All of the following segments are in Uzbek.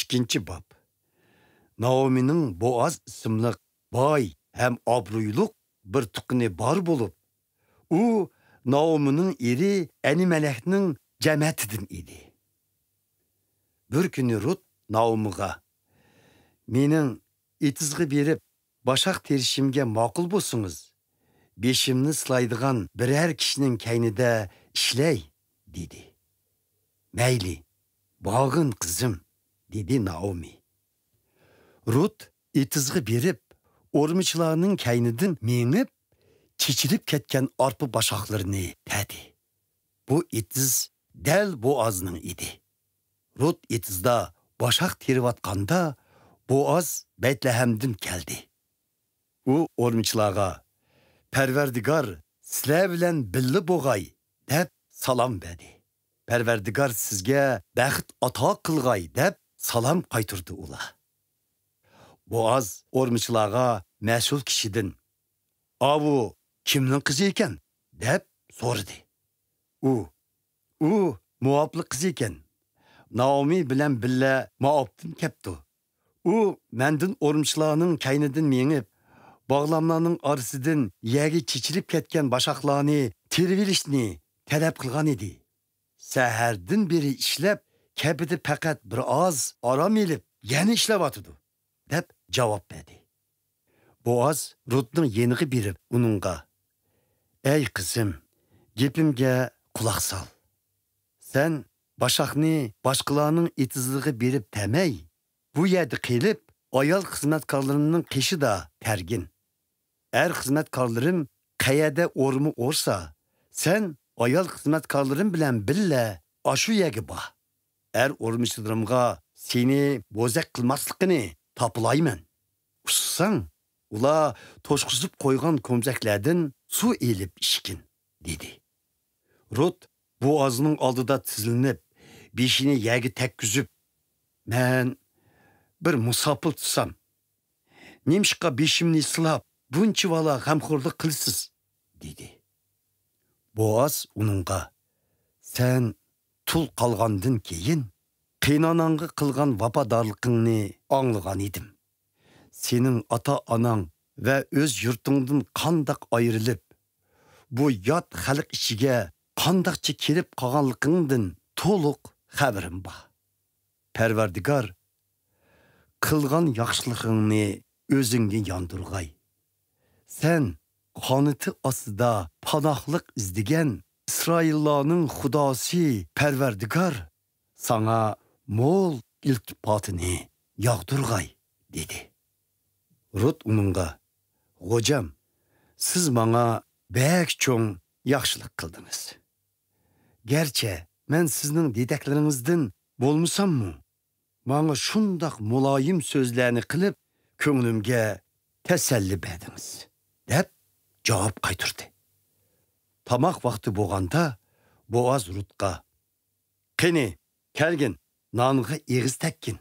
İkinci bab. Naomi'nin Boaz isimli boy hem obro'yliq bir tuqqini bor bo'lib, u Naomi'nin eri Elimelekning jamiyatidan edi. Bir kuni Rut Naomi'ga mening etizg'i berib boshaq terishimga ma'qul bo'lsangiz, beshimni silaydigan biror kishining kaynida ishlay dedi. Mayli, bog'in qizim dedi Naomi. Rut etizg'i berib o'rmichilarning kaynidan mengib chechilib ketgan arpa boshaqlarini tadi. Bu etiz dal Boazning edi. Rut etizda boshaq teriyotganda Boaz Betlehemdan keldi. U o'rmichilarga Parvardigor sizlar bilan birga bo'g'ay deb salom berdi. Parvardigor sizga baxt ato qilg'ay deb salom qaytirdi ular. Boaz o'rmichilarga mas'ul kishidan "Avu kimning qizi ekan?" deb so'radi. U Moabli qiz ekan. Naomi bilan billa Moabdan kepti. U mendan o'rmichilarning kaynidan mengib, bog'lamlarning orasidan yagi chechilib ketgan boshaqlarni terib olishni talab qilgan edi. Sahardan beri ishlab, kapida faqat bir oz orom olib, yana ishlayotdi deb javob berdi. Boaz Rutning yeniga berib uningga "Ey qizim, gapimga quloq sol. Sen boshaqni boshqalarning etizlig'i berib tamay, bu yerda qilib, ayol xizmatkorlarimning qishida targin. Er xizmatkorlarim qayerda o'rmi o'rsa, sen ayol xizmatkorlarim bilan billa ashu yerga bor. Er o'rmichilarimga seni bo'zak qilmasligini topilayman. Ussang, ular to'shqizib qo'ygan ko'mzaklardan suv elib ishkin" dedi. Rut Boazning oldida tizilinib, beshini yagi takkuzib, "Men bir musofir tutsam, nemishqa beshimni silab, buncha vala g'amxo'rlik qilsiz" dedi. Boaz uningga "Sen tul qolgandan keyin qiynonangga qilgan vafodorligingni anglagan edim. Sening ota-onang va o'z yurtingdan qandoq ayrilib, bu yot xalq ichiga qandoqcha kelib qolganligingdan to'liq xabarim bor. Parvardigor qilgan yaxshiligingni o'zingga yondirg'ay. Sen qonati ostida panohlik izdigan Isroillarning xudosi Parvardigor sana mo'l iltifotini yog'dirg'ay" dedi. Rut uningga "Xo'jam, siz menga bek cho'ng yaxshilik qildingiz. Gerçi men sizning dedaklaringizdan bo'lmasammi, menga shundoq muloyim so'zlarni qilib, ko'nglimga tasalli berdingiz" deb javob qaytirdi. Tamoq vaqti bo'lganda Boaz Rutga "Qani, kelgin, nonga eg'iz takkin,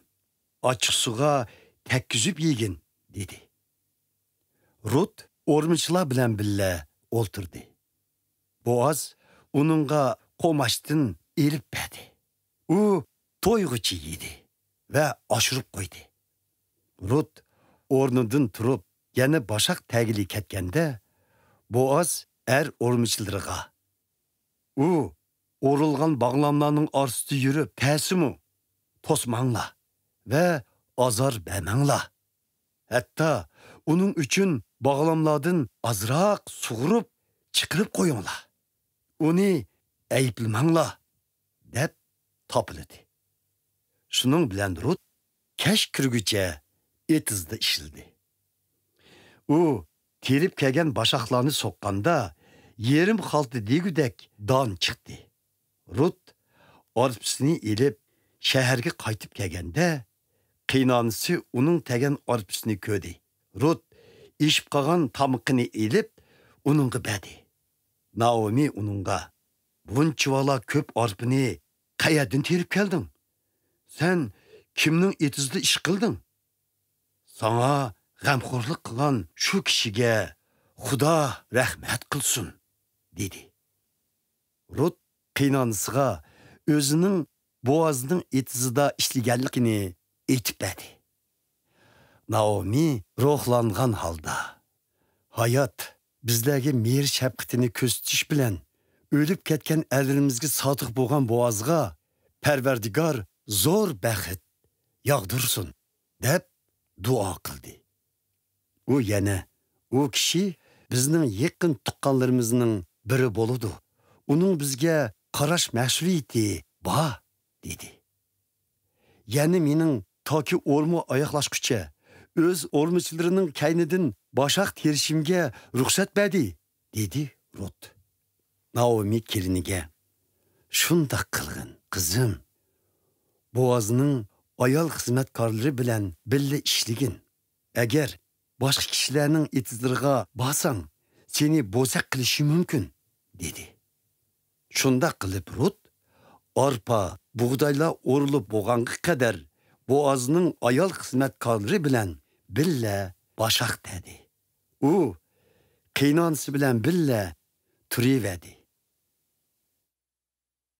ochiq suvga takkizib yegin" dedi. Rut o'rmichilar bilan billa o'ltirdi. Boaz uningga qo'mashdan elib berdi. U to'yg'ichi yedi va oshirib qo'ydi. Rut o'rnidan turib, yana boshaq tagili ketganda, Boaz o'rmichilariga "U o'rilgan bog'lamlarning orasida yurib, ta'simu to'smanglar va azor bermanglar. Hatta uning uchun bog'lamlardan azroq sug'urib chiqirib qo'yinglar. Uni ayblamanglar" deb topildi. Shuning bilan Rut kash kirgucha etizda ishildi. U terib kelgan boshaqlarni soqqanda yerim xalti degudek don chiqdi. Rut arpisini elib shaharga qaytib kelganda, qiynonisi uning tegan arpisini ko'rdi. Rut ishib qolgan tamoqini elib uningga berdi. Naomi uningga "Buncha vala ko'p arpini qayerdan terib kelding? Sen kimning etizida ish qilding? Sana g'amxo'rlik qilgan shu kishiga Xudo rahmat qilsin" dedi. Rut qiynonisiga o'zining Boazning etizida ishlaganligini etmedi. Naomi ruhlangan halda hayat bizlerge mehr şefqatini ko'rsatish bilan o'lib ketgan erlarimizga sodiq bo'lgan Boazga Parvardigor zo'r baxt yog'dirsin deb duo qildi. U yana u kishi bizning yaqin tuqqanlarimizning biri bo'ladi. Uning bizga qarash mas'uliyati bor dedi. Yani mening toki o'rmi oyoqlashguncha o'z o'rmichilarining kaynidan boshaq terishimga ruxsat berdi dedi Rut. Naomi keliniga shundoq qilgin qizim. Boazning ayol xizmatkorlari bilan birga ishligin. Agar boshqa kishilarning etizlariga borsang, seni bo'saq qilishi mumkin dedi. Shundoq qilib Rut arpa, buğdaylar o'rilib bo'lganga qadar Boazning ayol xizmatkorlari bilan birga boshaq dedi. U qiynonisi bilan birga turaverdi.